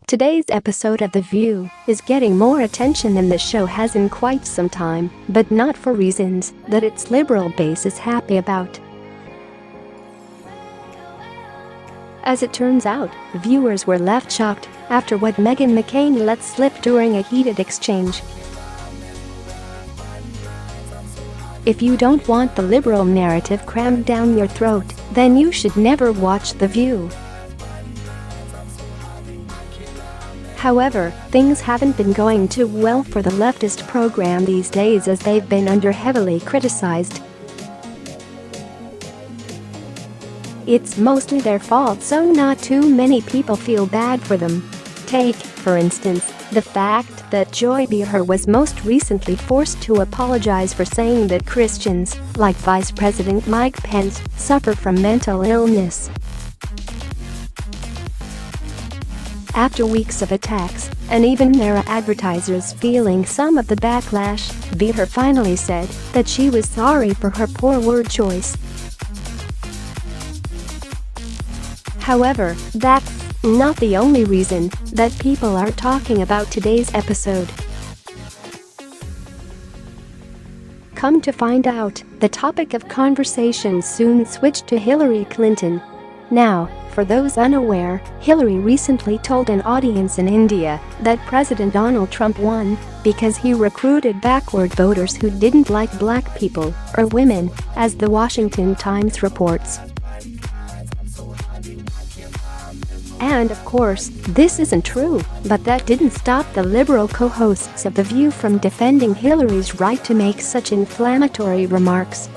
Today's episode of The View is getting more attention than the show has in quite some time, but not for reasons that its liberal base is happy about. As it turns out, viewers were left shocked after what Meghan McCain let slip during a heated exchange. If you don't want the liberal narrative crammed down your throat, then you should never watch The View. However, things haven't been going too well for the leftist program these days, as they've been under heavily criticized. It's mostly their fault, so not too many people feel bad for them. Take, for instance, the fact that Joy Behar was most recently forced to apologize for saying that Christians, like Vice President Mike Pence, suffer from mental illness. After weeks of attacks, and even their advertisers feeling some of the backlash, Behar finally said that she was sorry for her poor word choice. However, that's not the only reason that people are talking about today's episode. Come to find out, the topic of conversation soon switched to Hillary Clinton. Now, for those unaware, Hillary recently told an audience in India that President Donald Trump won because he recruited backward voters who didn't like black people or women, as the Washington Times reports. And of course, this isn't true, but that didn't stop the liberal co-hosts of The View from defending Hillary's right to make such inflammatory remarks.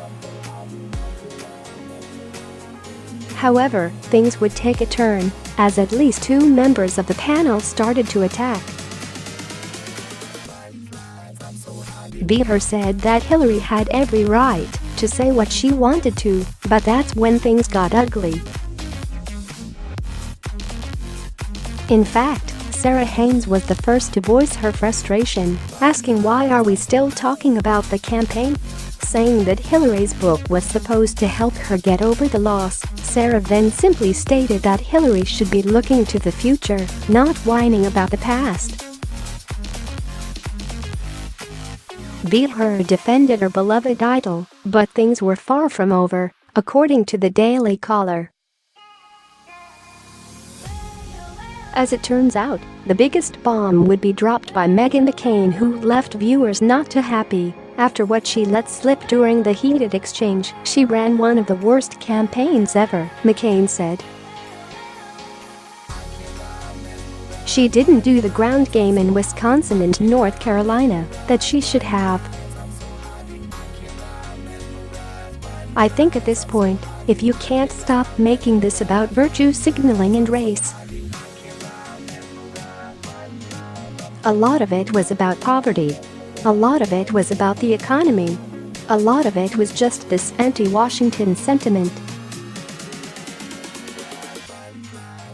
However, things would take a turn, as at least two members of the panel started to attack. Behar said that Hillary had every right to say what she wanted to, but that's when things got ugly. In fact, Sarah Haines was the first to voice her frustration, asking why are we still talking about the campaign? Saying that Hillary's book was supposed to help her get over the loss, Sarah then simply stated that Hillary should be looking to the future, not whining about the past. Behar defended her beloved idol, but things were far from over, according to the Daily Caller. As it turns out, the biggest bomb would be dropped by Meghan McCain, who left viewers not too happy after what she let slip during the heated exchange. She ran one of the worst campaigns ever, McCain said. She didn't do the ground game in Wisconsin and North Carolina that she should have. I think at this point, if you can't stop making this about virtue signaling and race. A lot of it was about poverty. A lot of it was about the economy. A lot of it was just this anti-Washington sentiment.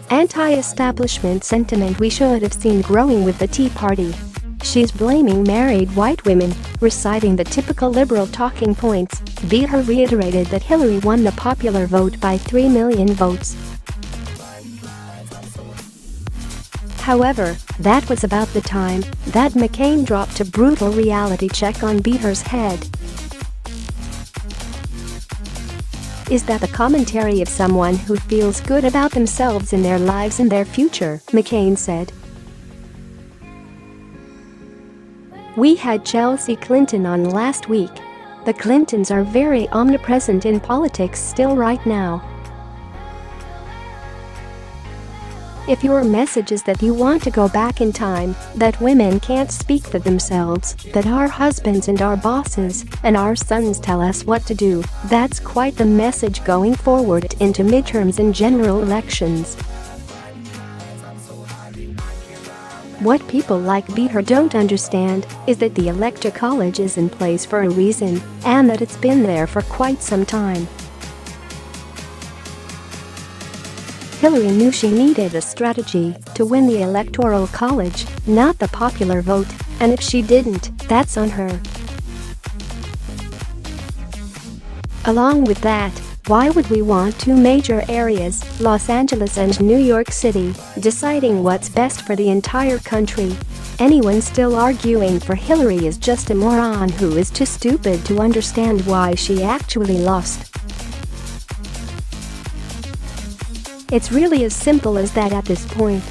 Anti-establishment sentiment we should have seen growing with the Tea Party. She's blaming married white women, reciting the typical liberal talking points. Behar reiterated that Hillary won the popular vote by 3 million votes. However, that was about the time that McCain dropped a brutal reality check on Behar's head. Is that the commentary of someone who feels good about themselves and their lives and their future, McCain said. We had Chelsea Clinton on last week. The Clintons are very omnipresent in politics still right now. If your message is that you want to go back in time, that women can't speak for themselves, that our husbands and our bosses and our sons tell us what to do, that's quite the message going forward into midterms and general elections. What people like Behar don't understand is that the Electoral College is in place for a reason, and that it's been there for quite some time. Hillary knew she needed a strategy to win the Electoral College, not the popular vote, and if she didn't, that's on her. Along with that, Why would we want two major areas, Los Angeles and New York City, deciding what's best for the entire country? Anyone still arguing for Hillary is just a moron who is too stupid to understand why she actually lost. It's really as simple as that at this point.